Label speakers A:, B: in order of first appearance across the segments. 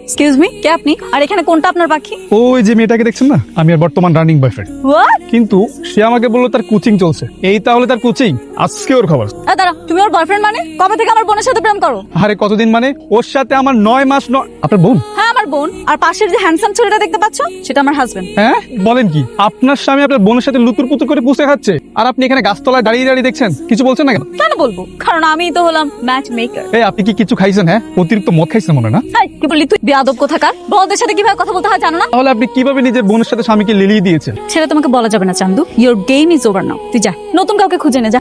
A: Excuse me, কে আপনি? আর এখানে কোনটা আপনার পাখি?
B: ওই যে মেয়েটাকে দেখছেন না, আমি আর বর্তমান রানিং বয়ফ্রেন্ড।
A: হোয়াট?
B: কিন্তু সে আমাকে বললো তার কোচিং চলছে। এই তাহলে তার কোচিং, আজকে ওর খবর।
A: দাঁড়া, তুমি ওর বয়ফ্রেন্ড মানে? কবে থেকে আমার বোনের সাথে প্রেম করো?
B: আরে কতদিন মানে, ওর সাথে আমার 9 মাস। আপনার বোন?
A: হ্যাঁ আমার বোন। আর পাশের যে হ্যান্ডসাম ছেলেটা দেখতে পাচ্ছ, সেটা আমার হাজবেন্ড।
B: হ্যাঁ বলেন কি, আপনার স্বামী আপনার বোনের সাথে লুতুর পুতুর করে পুষে খাচ্ছে, আর আপনি এখানে গাছতলায় দাঁড়িয়ে দাঁড়িয়ে দেখছেন, কিছু বলছেন না কেন?
A: কেন বলবো? কারণ আমিই তো হলাম ম্যাচ মেকার।
B: এই আপনি কি কিছু খাইছেন? হ্যাঁ, অতিরিক্ত মদ খাইছেন মনে হয় না?
A: কি বললি তুই? বেয়াদব কোথাকার! বড়দের সাথে কিভাবে কথা বলতে হয় জানো না?
B: তাহলে আপনি কিভাবে নিজের বোনের সাথে স্বামীকে লিলিয়ে দিয়েছেন?
A: সেটা তোমাকে বলা যাবে না Chandu. Your game is over now. তুই যা, নতুন কাউকে খুঁজে নে যা।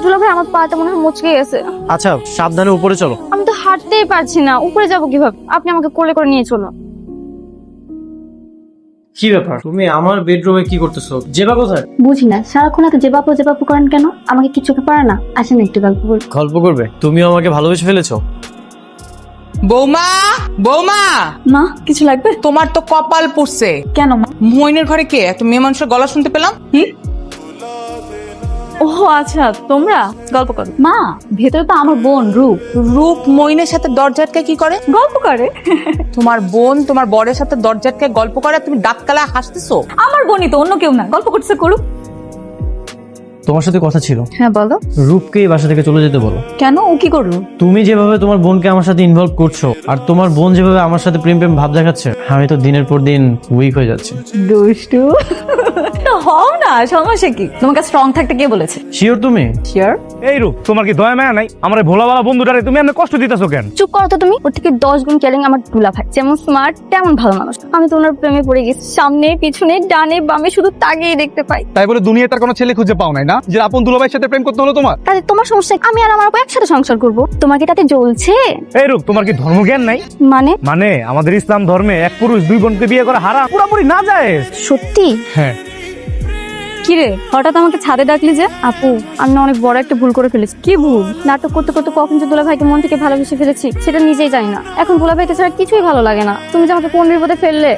C: দুলা ভাই, আমার পাটা মনে হয় মুচকে গেছে।
D: আচ্ছা, সাবধানে উপরে চলো।
C: আমি তো হাঁটতেই পারছি না, উপরে যাব কিভাবে? আপনি আমাকে কোলে করে নিয়ে চলো।
D: কি ব্যাপার, তুমি আমার বেডরুমে কি করতেছো? জেবা কোথায়?
C: বুঝি না, সারাক্ষণ এত জেবাপু জেবাপু করেন কেন? আমাকে কি চোখে পড়ে না? আসেন একটু গল্প করি।
D: গল্প করবে? তুমিও আমাকে ভালোবেসে ফেলেছো?
E: বৌমা, বৌমা,
A: মা, কিছু লাগবে?
E: তোমার তো কপাল পড়ছে।
A: কেন মা?
E: মইনের ঘরে কে? এত মেয়ে মানুষের গলা শুনতে পেলাম।
A: ও আচ্ছা, তোমরা গল্প করো। মা, ভেতরে তো আমার বোন রূপ
E: রূপ মইনের সাথে দরজা আটকায় কি করে?
A: গল্প করে।
E: তোমার বোন তোমার বরের সাথে দরজা আটকায় গল্প করে, আর তুমি দাঁত কালায় হাসতেছো।
A: আমার বোনই তো, অন্য কেউ না। গল্প করছে করুক।
D: তোমার সাথে কথা ছিল।
A: হ্যাঁ বলো।
D: রূপকে এই বাসা থেকে চলে যেতে বলো।
A: কেন? ও কি করলো?
D: তুমি যেভাবে তোমার বোনকে আমার সাথে ইনভলভ করছো, আর তোমার বোন যেভাবে আমার সাথে প্রেম প্রেম ভাব দেখাচ্ছে, আমি তো দিনের পর দিন উইক হয়ে যাচ্ছি।
A: দুষ্টু হও না, সমস্যা কি? তোমাকে স্ট্রং থাকতে কে বলেছে?
D: শিওর তুমি?
A: শিওর।
F: এই রূপ, তোমার কি দয়া মায়া নাই? আমার এই ভোলাওয়ালা বন্ধুটারে তুমি এমনি কষ্ট দিতেছো কেন?
C: চুপ করো তো তুমি। ওর থেকে 10 গুণ ক্যালিং আমার দুলা ভাই। যেমন স্মার্ট তেমন ভালো মানুষ। আমি তো ওনার প্রেমে পড়ে গেছি। সামনে পিছনে ডানে বামে শুধু তাকিয়ে দেখতে পাই।
B: তাই বলে দুনিয়ায় তার কোনো ছেলে খুঁজে পাও নাই না, যে আপন দুলাভাইয়ের সাথে প্রেম করতে হলো তোমার?
C: তাহলে তোমার সমস্যা কি? আমি আর আমার আপু একসাথে সংসার করব। তোমাকে তাতে জ্বলছে
F: এই রূপ, তোমার কি ধর্মজ্ঞান নাই?
C: মানে?
F: মানে আমাদের ইসলাম ধর্মে এক পুরুষ 2 বোনকে বিয়ে করা হারাম, পুরোপুরি না যায়।
C: সত্যি?
B: হ্যাঁ।
A: কি রে, হঠাৎ আমাকে ছাদে ডাকলি যে?
C: আপু, আমি না অনেক বড় একটা ভুল করে ফেলেছি।
A: কি ভুল?
C: নাটক করতে করতে কখন যে দুলা ভাইকে মন থেকে ভালোবেসে ফেলেছি সেটা নিজেই জানি না। এখন দুলা ভাইকে ছাড়া কিছুই ভালো লাগে না। তুমি যে আমাকে কোন বিপদে ফেললে।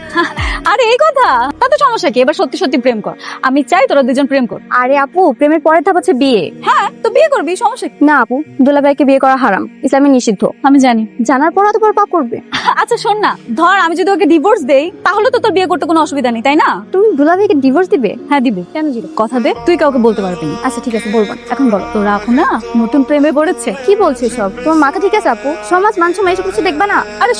A: আরে এই কথা, তাতে সমস্যা কি? এবার সত্যি সত্যি প্রেম কর। আমি চাই তোরা দুজন প্রেম কর।
C: আরে আপু, প্রেমের পরের ধাপ হচ্ছে বিয়ে।
A: হ্যাঁ, তো বিয়ে করবি, সমস্যা কি?
C: না আপু, দুলা ভাইকে বিয়ে করা হারাম, ইসলামে নিষিদ্ধ।
A: আমি জানি।
C: জানার পর তো পর পাপ করবে।
A: আচ্ছা শোন না, ধর আমি যদি ওকে ডিভোর্স দেই, তাহলে তো তোর বিয়ে করতে কোনো অসুবিধা নেই, তাই না?
C: তুমি দুলা ভাইকে ডিভোর্স দিবে?
A: হ্যাঁ দিব। কেন দিবে? কথা দে, তুই কাউকে বলতে পারবি না।
C: আচ্ছা ঠিক আছে, বলবো না। এখন বলো।
A: তোরা আপু না নতুন প্রেমে পড়েছে।
C: কি বলছিস সব? তোমার মাথা ঠিক আছে আপু? সমাজ মান সম্মান এসব কিছু দেখবা না?
A: আরে